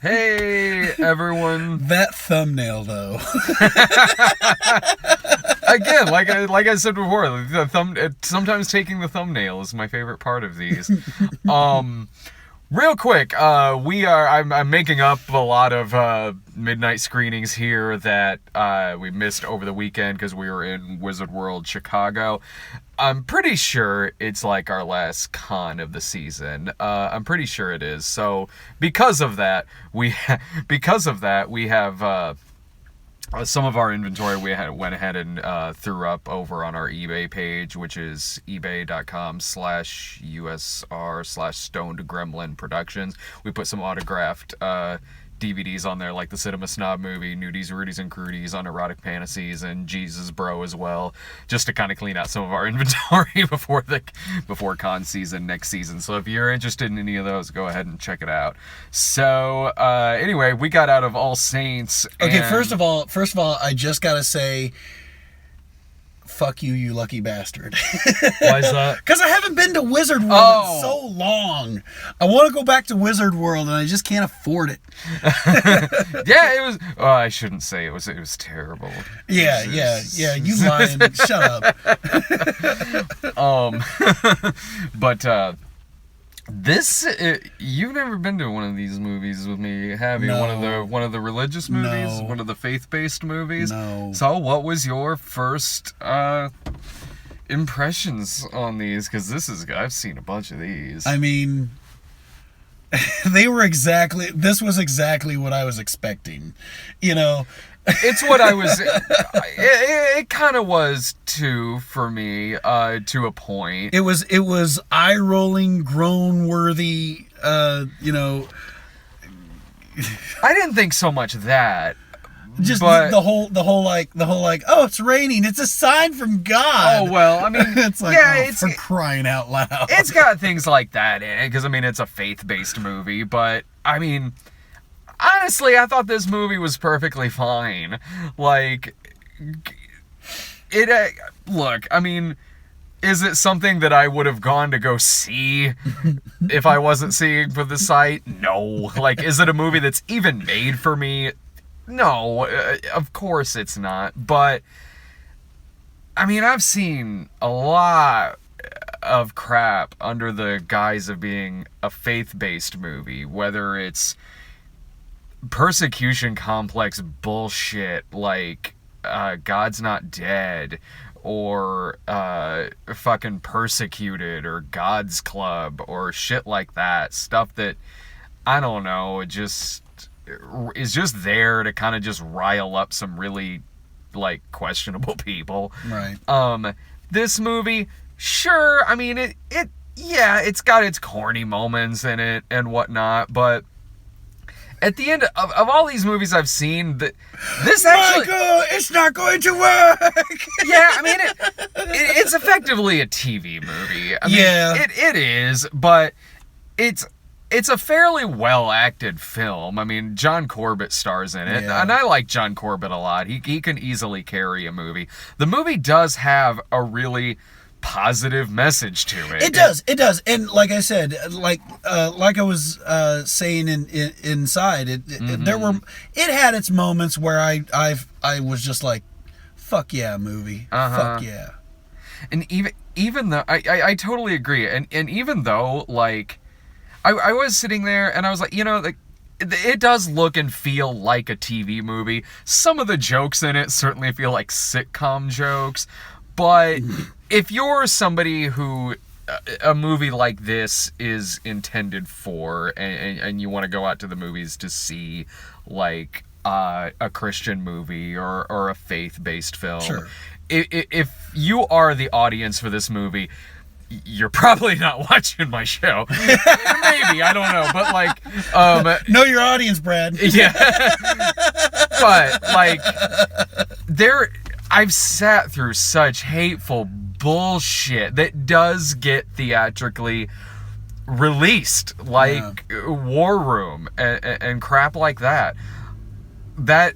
Hey, everyone. That thumbnail, though. Again, like I said before, sometimes taking the thumbnail is my favorite part of these. Real quick, I'm making up a lot of midnight screenings here that we missed over the weekend because we were in Wizard World Chicago. I'm pretty sure it's like our last con of the season. I'm pretty sure it is. So because of that, we have some of our inventory went ahead and threw up over on our eBay page, which is ebay.com/USR/Stoned Gremlin Productions. We put some autographed DVDs on there, like the Cinema Snob movie, Nudies, Rudies, and Crudies on Erotic Fantasies, and Jesus Bro as well, just to kind of clean out some of our inventory before con season next season. So if you're interested in any of those, go ahead and check it out. So anyway, we got out of All Saints. Okay, first of all, I just gotta say, fuck you, you lucky bastard. Why is that? Because I haven't been to Wizard World in so long. I want to go back to Wizard World, and I just can't afford it. Yeah, it was. Oh, I shouldn't say it was. It was terrible. Yeah. You lying? Shut up. But this, you've never been to one of these movies with me, have you? No. One of the religious movies, No. one of the faith-based movies. No. So, what was your first impressions on these? Because I've seen a bunch of these. I mean, this was exactly what I was expecting. You know, It's what I was. It kind of was too for me, to a point. it was eye rolling, groan worthy. You know, I didn't think so much that. just But- the whole like, oh, it's raining, it's a sign from God. Oh well, I mean, It's like, yeah, for crying out loud. it's got things like that in it because I mean it's a faith-based movie, but I mean, honestly, I thought this movie was perfectly fine. Like, it. Look, I mean, is it something that I would have gone to go see if I wasn't seeing for the site? No. Like, is it a movie that's even made for me? No, of course it's not. But I mean, I've seen a lot of crap under the guise of being a faith-based movie, whether it's persecution complex bullshit like God's Not Dead or fucking Persecuted or God's Club or shit like that. Stuff that, I don't know, it just is just there to kind of just rile up some really like questionable people. Right. This movie, sure, I mean it's got its corny moments in it and whatnot, but at the end of all these movies I've seen, this actually, Michael, it's not going to work. yeah, I mean it's effectively a TV movie. I mean, Yeah. it is, but it's a fairly well acted film. I mean, John Corbett stars in it, Yeah. and I like John Corbett a lot. He can easily carry a movie. The movie does have a really positive message to it. It does, and like I said, like I was saying inside, it had its moments where I was just like, fuck yeah, movie, fuck yeah. And even though I totally agree, and even though like I was sitting there and I was like, you know, like it does look and feel like a TV movie. Some of the jokes in it certainly feel like sitcom jokes, but if you're somebody who a movie like this is intended for, and you want to go out to the movies to see like a Christian movie or a faith-based film, Sure. If you are the audience for this movie, you're probably not watching my show. Maybe, I don't know, but like Know your audience, Brad. yeah. But like I've sat through such hateful bullshit that does get theatrically released, like War Room and crap like that. That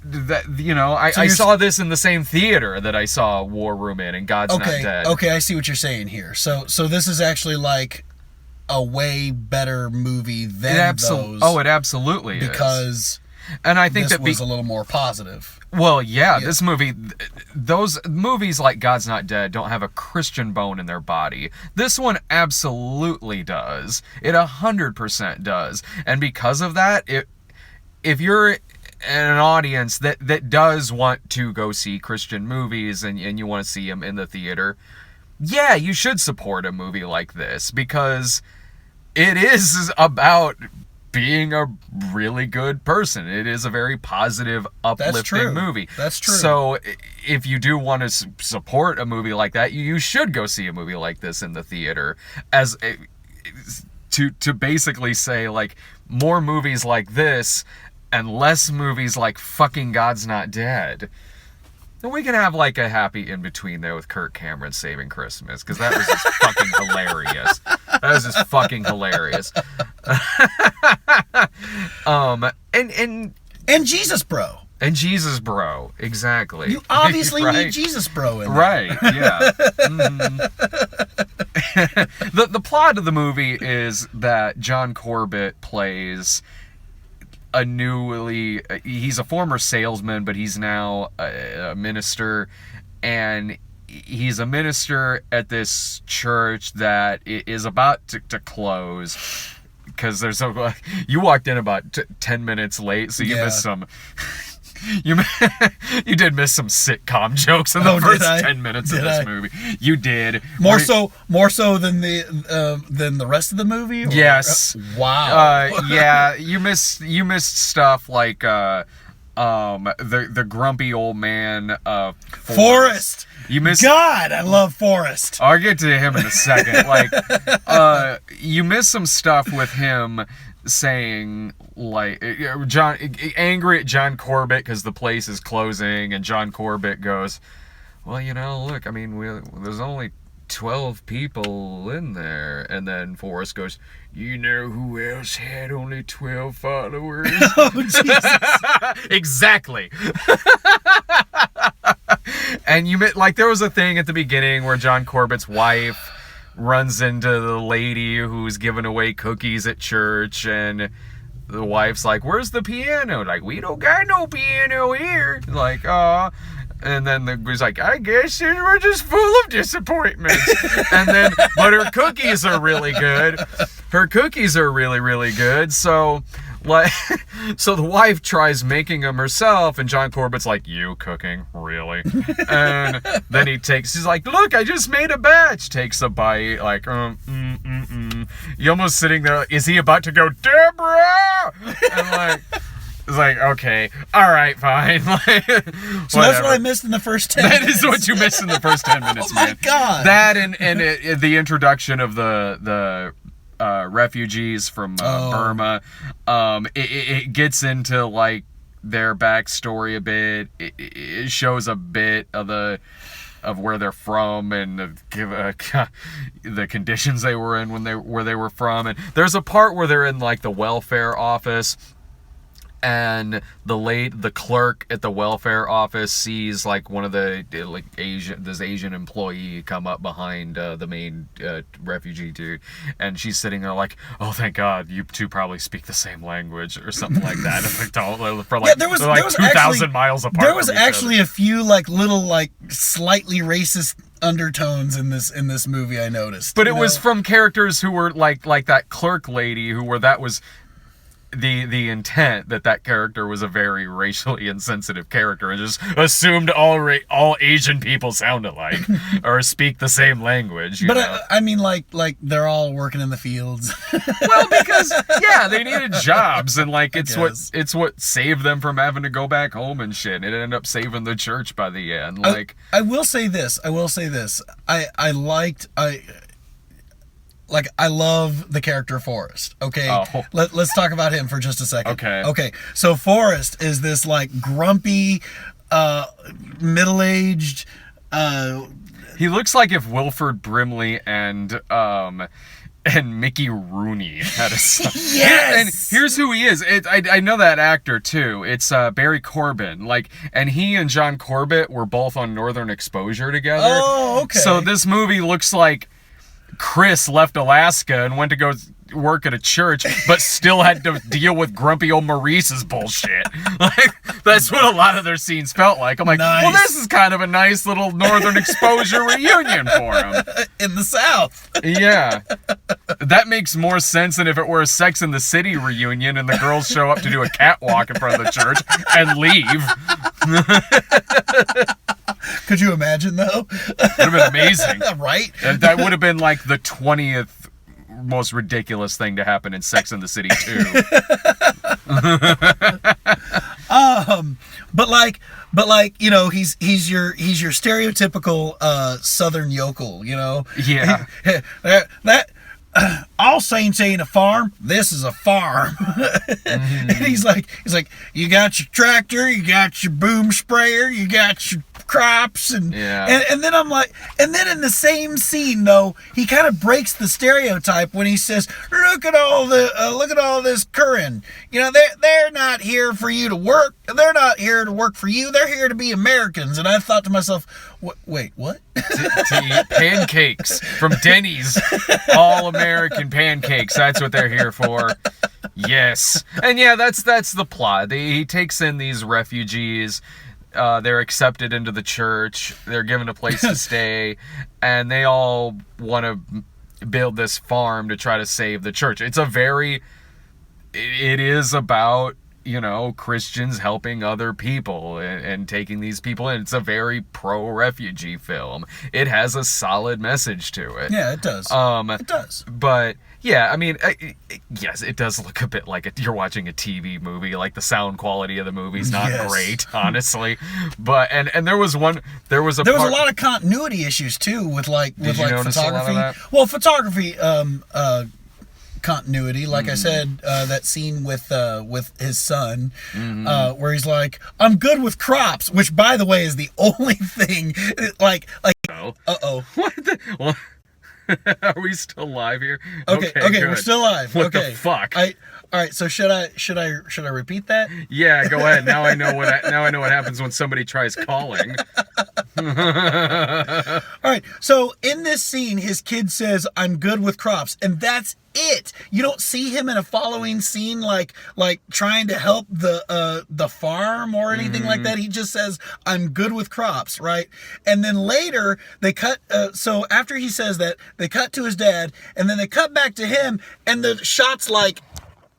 you know, I saw this in the same theater that I saw War Room in, and God's Not Dead. Okay, I see what you're saying here. So this is actually like a way better movie than those. Oh, it absolutely is. Because and I think this that was a little more positive. Well, yeah, this movie, those movies like God's Not Dead don't have a Christian bone in their body. This one absolutely does. It 100% does. And because of that, if you're an audience that does want to go see Christian movies and you want to see them in the theater, yeah, you should support a movie like this because it is about being a really good person. It is a very positive, uplifting movie. That's true. So if you do want to support a movie like that, you should go see a movie like this in the theater to basically say, like, more movies like this and less movies like fucking God's Not Dead. And we can have like a happy in between there with Kirk Cameron saving Christmas, because that was just fucking hilarious. That was just fucking hilarious. And Jesus Bro. And Jesus Bro, exactly. You obviously right? need Jesus Bro in there. Right, yeah. The plot of the movie is that John Corbett plays he's a former salesman, but he's now a minister, and he's a minister at this church that is about to close, because you walked in about 10 minutes late, so you missed some you did miss some sitcom jokes in the first 10 minutes of this movie. You did. More so than the rest of the movie? Or? Yes. Wow. Yeah, you missed stuff like the grumpy old man Forrest. You missed. God, I love Forrest. I'll get to him in a second. Like, you missed some stuff with him saying, like, angry at John Corbett because the place is closing, and John Corbett goes, well, look, I mean, there's only 12 people in there. And then Forrest goes, you know who else had only 12 followers? Oh, Jesus. Exactly. And there was a thing at the beginning where John Corbett's wife runs into the lady who's giving away cookies at church, and the wife's like, where's the piano? Like, we don't got no piano here. Like, oh. And then he's like, I guess we're just full of disappointments. But her cookies are really good. Her cookies are really, really good. So the wife tries making them herself, and John Corbett's like, you cooking? Really? And then he's like, look, I just made a batch. Takes a bite, like, You almost sitting there, is he about to go, Deborah? And it's like, okay, all right, fine. So that's what I missed in the first 10 minutes. That is what you missed in the first 10 minutes, man. Oh, my God. That and the introduction of the refugees from Burma. It gets into, like, their backstory a bit. It shows a bit of where they're from and the conditions they were in where they were from. And there's a part where they're in, like, the welfare office, and the clerk at the welfare office sees, like, one of the Asian employee come up behind the main refugee dude, and she's sitting there like, oh, thank God, you two probably speak the same language or something like that. There was 2,000 miles apart. There was actually a few, like, little, like, slightly racist undertones in this movie, I noticed. But it was from characters who were like that clerk lady, that was the intent, that character was a very racially insensitive character and just assumed all Asian people sound alike or speak the same language. But I mean, like they're all working in the fields. Well, because they needed jobs, and like it's what saved them from having to go back home and shit. It ended up saving the church by the end. Like, I will say this. I love the character Forrest. Okay, let's talk about him for just a second. Okay. So Forrest is this, like, grumpy, middle-aged. He looks like if Wilford Brimley and Mickey Rooney had a son. Yes. And here's who he is. I know that actor too. It's Barry Corbin. Like, and he and John Corbett were both on Northern Exposure together. Oh, okay. So this movie looks like Chris left Alaska and went to go work at a church, but still had to deal with grumpy old Maurice's bullshit. Like, that's what a lot of their scenes felt like. I'm like, Nice. well, this is kind of a nice little Northern Exposure reunion for him. In the South. Yeah. That makes more sense than if it were a Sex and the City reunion and the girls show up to do a catwalk in front of the church and leave. Could you imagine, though? Would have been amazing. Right? And that would have been like the 20th most ridiculous thing to happen in Sex and the City 2. But like, you know, he's your stereotypical Southern yokel, you know. Yeah. that all saints ain't a farm. This is a farm. And he's like, you got your tractor, you got your boom sprayer, you got your crops, and then I'm like, and then in the same scene though, he kind of breaks the stereotype when he says, look at all this Curran. You know, they're not here for you to work. They're not here to work for you. They're here to be Americans. And I thought to myself, wait, what? to eat pancakes from Denny's. All American pancakes. That's what they're here for. Yes. And yeah, that's the plot. He takes in these refugees. They're accepted into the church. They're given a place to stay. And they all want to build this farm to try to save the church. It is about, you know, Christians helping other people and taking these people in. It's a very pro-refugee film. It has a solid message to it. Yeah, it does. It does. But yeah, I mean, yes, it does look a bit like you're watching a TV movie. Like the sound quality of the movie's not great, honestly. But and there was a lot of continuity issues too with notice a lot of photography. that? Well, photography continuity, like I said, that scene with his son, where he's like, "I'm good with crops," which, by the way, is the only thing. Like, what the? Well, are we still live here? Okay, we're still live. What the fuck? All right. So should I repeat that? Yeah, go ahead. Now I know what happens when somebody tries calling. All right. So in this scene, his kid says, "I'm good with crops," and that's it. You don't see him in a following scene like trying to help the farm or anything like that. He just says, "I'm good with crops," right? And then later they cut. So after he says that, they cut to his dad, and then they cut back to him, and the shot's like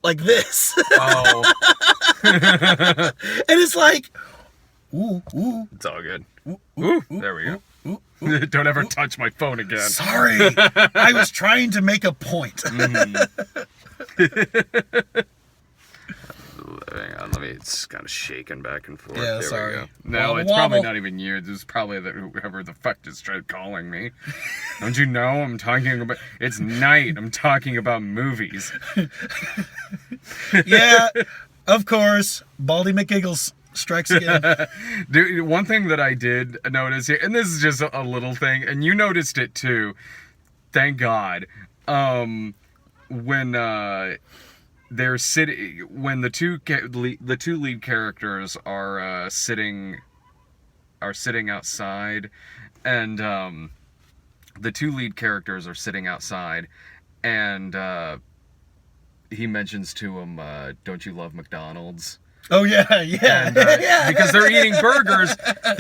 this. Oh. And it's like, ooh. It's all good. Ooh, there we go. Don't ever touch my phone again. Sorry. I was trying to make a point. Hang on, it's kind of shaking back and forth. Yeah, there sorry. we go. No, it's probably not even you. It's probably whoever the fuck just tried calling me. Don't you know I'm talking about... It's night. I'm talking about movies. Yeah, of course. Baldy McGiggles strikes again. Dude, one thing that I did notice here, and this is just a little thing, and you noticed it too, thank God, when they're sitting, when the two lead characters are sitting outside, and the two lead characters are sitting outside, and he mentions to him, "Don't you love McDonald's?" Oh yeah. And, because they're eating burgers and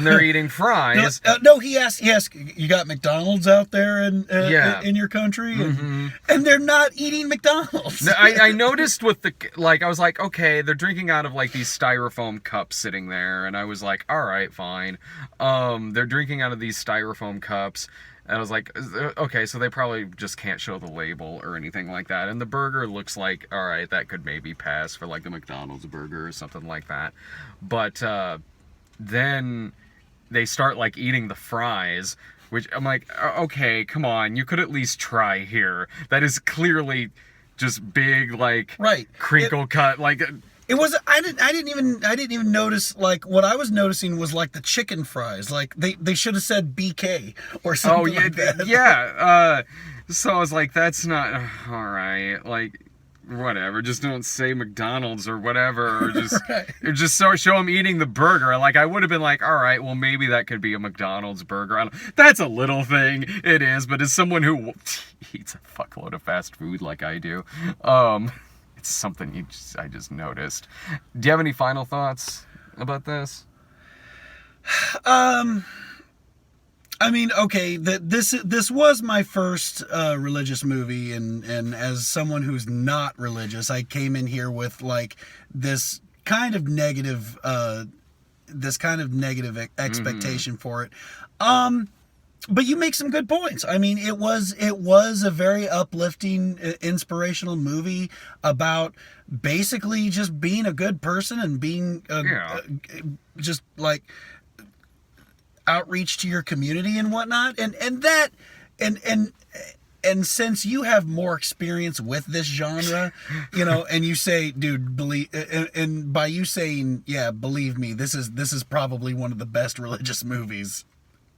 they're eating fries. No, he asked, you got McDonald's out there in your country, and they're not eating McDonald's. I noticed with I was like, okay, they're drinking out of like these styrofoam cups sitting there, and I was like, all right, fine. They're drinking out of these styrofoam cups. And I was like, okay, so they probably just can't show the label or anything like that. And the burger looks like, all right, that could maybe pass for like the McDonald's burger or something like that. But then they start like eating the fries, which I'm like, okay, come on, you could at least try here. That is clearly just big, like, crinkle cut, like... It was. I didn't even notice. Like, what I was noticing was like the chicken fries. Like they should have said BK or something. Oh yeah, like that. yeah. So I was like, that's not all right. Like, whatever, just don't say McDonald's or whatever, or just Right. or just show him eating the burger. Like, I would have been like, all right, well, maybe that could be a McDonald's burger. That's a little thing, it is, but as someone who eats a fuckload of fast food like I do, it's something I just noticed. Do you have any final thoughts about this? I mean, okay, this was my first religious movie, and as someone who's not religious, I came in here with like this kind of negative expectation for it. But you make some good points. I mean, it was a very uplifting, inspirational movie about basically just being a good person and being just like outreach to your community and whatnot, and since you have more experience with this genre, you know, and you say, dude, believe, and by you saying, yeah, believe me, this is probably one of the best religious movies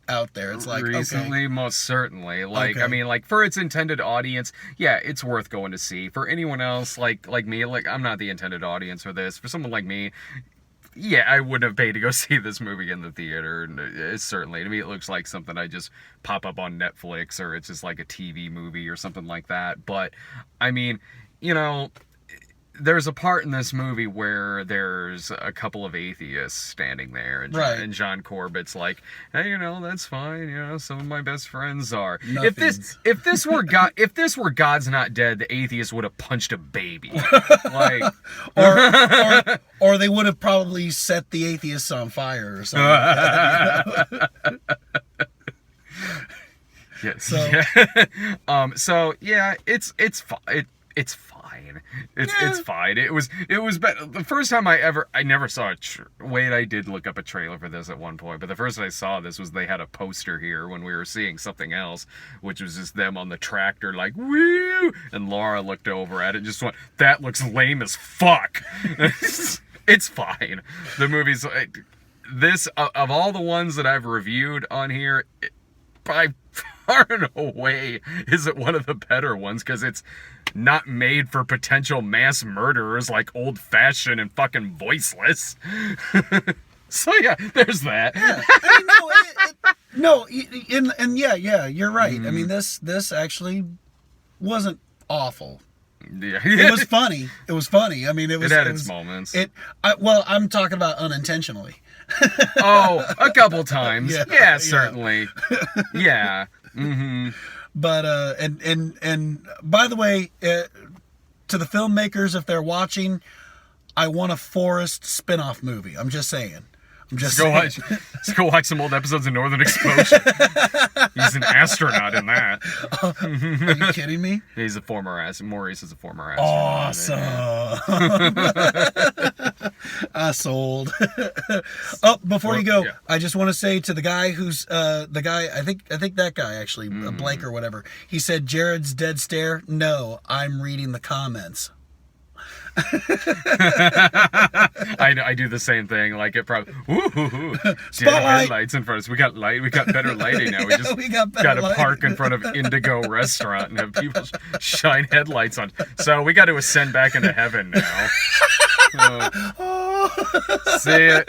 out there. It's like, recently, okay. most certainly. Like, Okay. I mean, like, for its intended audience, yeah, it's worth going to see. For anyone else, like me, like, I'm not the intended audience for this. For someone like me, yeah, I wouldn't have paid to go see this movie in the theater. And it's certainly, to me, it looks like something I just pop up on Netflix, or it's just like a TV movie or something like that. But, I mean, you know, there's a part in this movie where there's a couple of atheists standing there, and, Right. and John Corbett's like, hey, you know, that's fine, you know, some of my best friends are. Nothings. If this were God's Not Dead, the atheist would have punched a baby. Like, or they would have probably set the atheists on fire or something. yeah, So- yeah. So yeah, it's fine. It's fine. It's fine. It was better. The first time I never saw wait, I did look up a trailer for this at one point, but the first time I saw this was they had a poster here when we were seeing something else, which was just them on the tractor like, woo! And Laura looked over at it and just went, that looks lame as fuck. It's fine. The movie's this of all the ones that I've reviewed on here, by far and away is it one of the better ones, because it's not made for potential mass murderers like Old Fashioned and fucking Voiceless. So yeah, there's that. Yeah. I mean, no, and yeah, you're right. I mean, this actually wasn't awful. Yeah. It was funny. It was funny. I mean, it was. It had it its was, moments. Well, I'm talking about unintentionally. Oh, a couple times. Yeah, Yeah, certainly. Yeah. Mm-hmm. But and by the way, to the filmmakers, if they're watching, I want a Forrest spin-off movie. I'm just saying. Let's go watch some old episodes of Northern Exposure. He's an astronaut in that. Are you kidding me? He's a former astronaut. Maurice is a former astronaut. Awesome. I sold. Oh, before you go, Yeah. I just want to say to the guy who's the guy. I think that guy actually, Blake or whatever. He said Jared's dead stare. No, I'm reading the comments. I do the same thing. Like, it probably Spotlight. headlights in front of us. We got better lighting now. We just We got better gotta lighting. park in front of Indigo Restaurant and have people shine headlights on. So we got to ascend back into heaven now. See it.